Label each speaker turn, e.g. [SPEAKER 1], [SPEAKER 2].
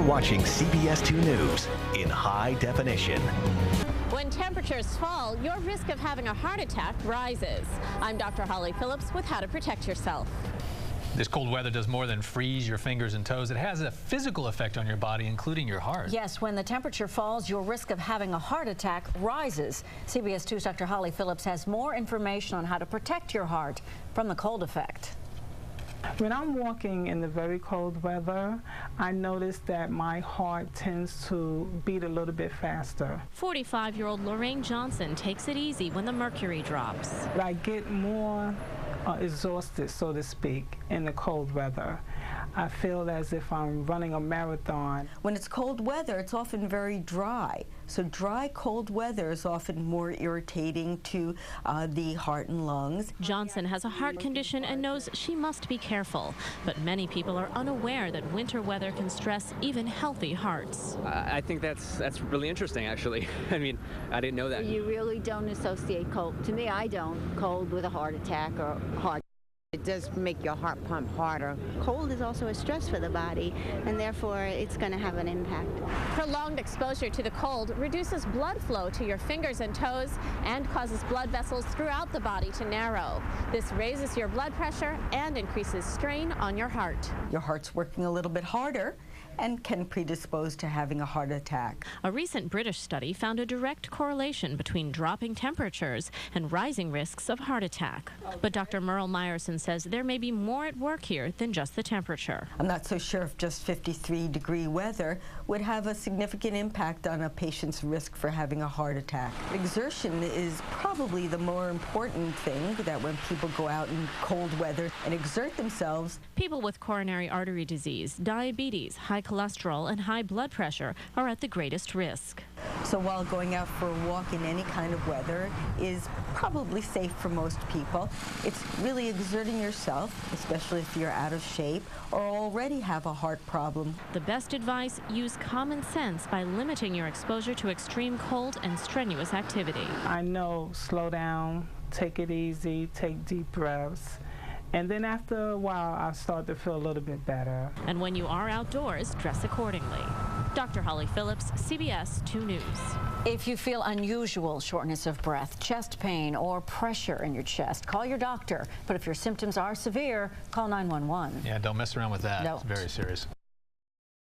[SPEAKER 1] You're watching CBS 2 News in high definition.
[SPEAKER 2] When temperatures fall, your risk of having a heart attack rises. I'm Dr. Holly Phillips with How to Protect Yourself.
[SPEAKER 3] This cold weather does more than freeze your fingers and toes. It has a physical effect on your body, including your heart.
[SPEAKER 4] Yes, when the temperature falls, your risk of having a heart attack rises. CBS 2's Dr. Holly Phillips has more information on how to protect your heart from the cold effect.
[SPEAKER 5] When I'm walking in the very cold weather, I notice that my heart tends to beat a little bit faster.
[SPEAKER 2] 45-year-old Lorraine Johnson takes it easy when the mercury drops.
[SPEAKER 5] But I get more exhausted, so to speak, in the cold weather. I feel as if I'm running a marathon.
[SPEAKER 6] When it's cold weather, it's often very dry. So dry, cold weather is often more irritating to the heart and lungs.
[SPEAKER 2] Johnson has a heart condition and knows she must be careful. But many people are unaware that winter weather can stress even healthy hearts.
[SPEAKER 7] I think that's really interesting, actually. I mean, I didn't know that.
[SPEAKER 8] You really don't associate cold. To me, I don't. Cold with a heart attack or heart.
[SPEAKER 9] It does make your heart pump harder.
[SPEAKER 8] Cold is also a stress for the body, and therefore it's going to have an impact.
[SPEAKER 2] Prolonged exposure to the cold reduces blood flow to your fingers and toes and causes blood vessels throughout the body to narrow. This raises your blood pressure and increases strain on your heart.
[SPEAKER 6] Your heart's working a little bit harder and can predispose to having a heart attack.
[SPEAKER 2] A recent British study found a direct correlation between dropping temperatures and rising risks of heart attack. But Dr. Merle Meyerson says there may be more at work here than just the temperature.
[SPEAKER 6] I'm not so sure if just 53-degree weather would have a significant impact on a patient's risk for having a heart attack. Exertion is probably the more important thing, that when people go out in cold weather and exert themselves.
[SPEAKER 2] People with coronary artery disease, diabetes, high cholesterol, and high blood pressure are at the greatest risk.
[SPEAKER 6] So while going out for a walk in any kind of weather is probably safe for most people, it's really exerting yourself, especially if you're out of shape or already have a heart problem.
[SPEAKER 2] The best advice, use common sense by limiting your exposure to extreme cold and strenuous activity.
[SPEAKER 5] I know, slow down, take it easy, take deep breaths. And then after a while, I start to feel a little bit better.
[SPEAKER 2] And when you are outdoors, dress accordingly. Dr. Holly Phillips, CBS 2 News.
[SPEAKER 4] If you feel unusual shortness of breath, chest pain, or pressure in your chest, call your doctor. But if your symptoms are severe, call 911.
[SPEAKER 3] Yeah, don't mess around with that.
[SPEAKER 4] No.
[SPEAKER 3] It's very serious.